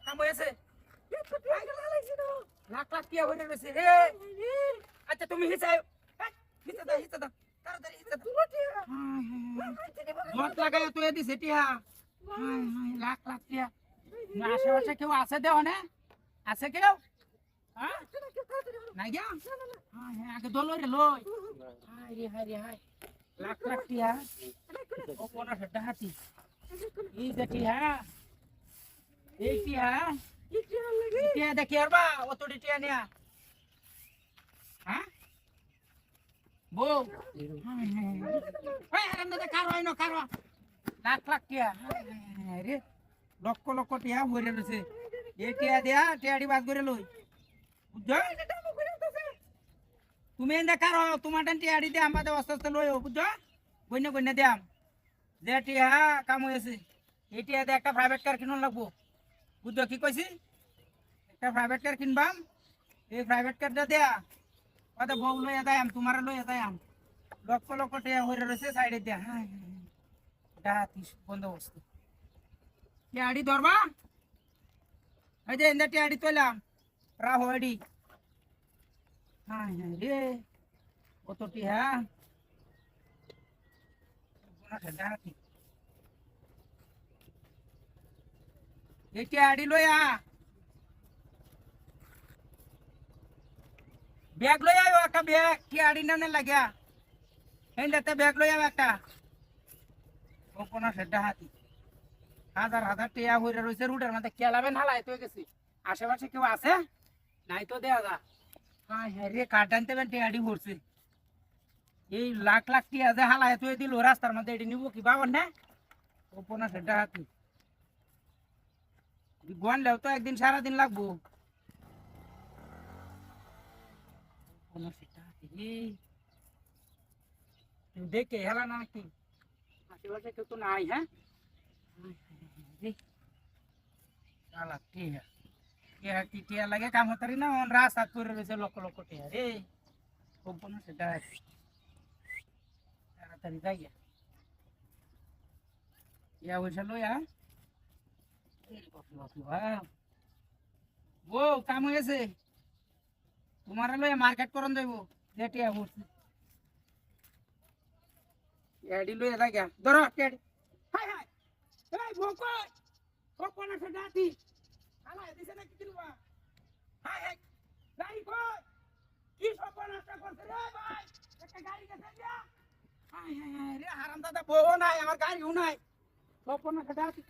কাম হয়েছে লাখ লাখ টিয়া হয়ে রয়েছে রে। আচ্ছা তুমি হিসাব হিসা দাও তাড়াতাড়ি হিসা দাও। জট লাগাই তুই দিছে টিয়া লাখ লাখ টিয়া। আশেপাশে কেউ আছে দেও না? আছে কেউ? হ্যাঁ নাই গিয়া আগে দোলো রে লই। হাই রে হাই রে হাই লাখ লাখ টিয়া ও কোন সেটা হাতি এই যে টিয়া এই টিয়া টিয়া দেখি আর বা অত টিয়া নিয়া হ্যাঁ বউ হারাম দাদা কারো হয় না কারো লাখ লাখ টিয়া রে লক্ষ লক্ষ টিয়া ভরে রয়েছে এই টিয়া দিয়া টিয়াড়ি বাদ করে লই বুঝছো তুমি এনে কারো তোমার টিয়াড়ি দিয়ে আমাদের আস্তে আস্তে লই বুঝছো গইনে গইনে দিয়াম যে টিয়া কাম হয়েছে এই টিয়া দিয়ে একটা প্রাইভেট কার কিনুন লাগবো বুঝছো কি কইছি একটা প্রাইভেট কার কিনবাম এই প্রাইভেট কারটা দেয়া কত বউ লইয়া যাইম তোমার লইয়া যাইম লক্ষ লক্ষ টিয়া হয়ে রয়েছে সাইডে দিয়া হ্যাঁ ডাহাতি বন্দোবস্ত টিয়াড়ি ধরবা এই যে এনে টিয়াড়ি তোলাম রাহো এডি হ্যাঁ হ্যাঁ রে কত টিয়া ডাহাতি এই টিয়াড়ি লইয়া ব্যাগ লই আয় একটা ব্যাগ টিয়াড়ি নামে লাগিয়া এন্ডাতে ব্যাগ লই আয় একটা ও কোন সেটা হাতি হাজার হাজার টিয়া হইরা রইছে রুটের মধ্যে কেলাবে নালাই তো গেছি আশেপাশে কেউ আছে নাই তো দেয়া যা হ্যাঁ হ্যাঁ রে কাট আনতে বেন টিয়াড়ি ভরছে এই লাখ লাখ টিয়া যে হালাই তুই দিল রাস্তার মধ্যে এটি নিব কি বাবার না ও কোন সেটা হাতি গনলেও তো একদিন সারাদিন লাগবো কোন সেটা হাতি দেখে হেলা না নাকি আশেপাশে কেউ তো নাই হ্যাঁ টিয়া লাগে কাম হতারি না রাস্তা করে রয়েছে লক্ষ লক্ষ টিয়া রে কোন সেটা তাড়াতাড়ি যাই ইয়া বসে লইয়া ও কাম হয়েছে তোমার লইয়া মার্কেট করন যাইব যে টিয়া বসছে এডি লইয়া যাই ধরো টেডি হাই হাই এই বকই কোন সেটা হাতি হালাই দিছে না কি দিলবা হাই হাই গাড়ি কই কি সর্বনাশটা করছে রে ভাই একটা গাড়ি গেছে দিয়া হাই হাই হাই রে হারাম দাদা বউ নাই আমার গাড়িও নাই সর্বনাশটা হাতি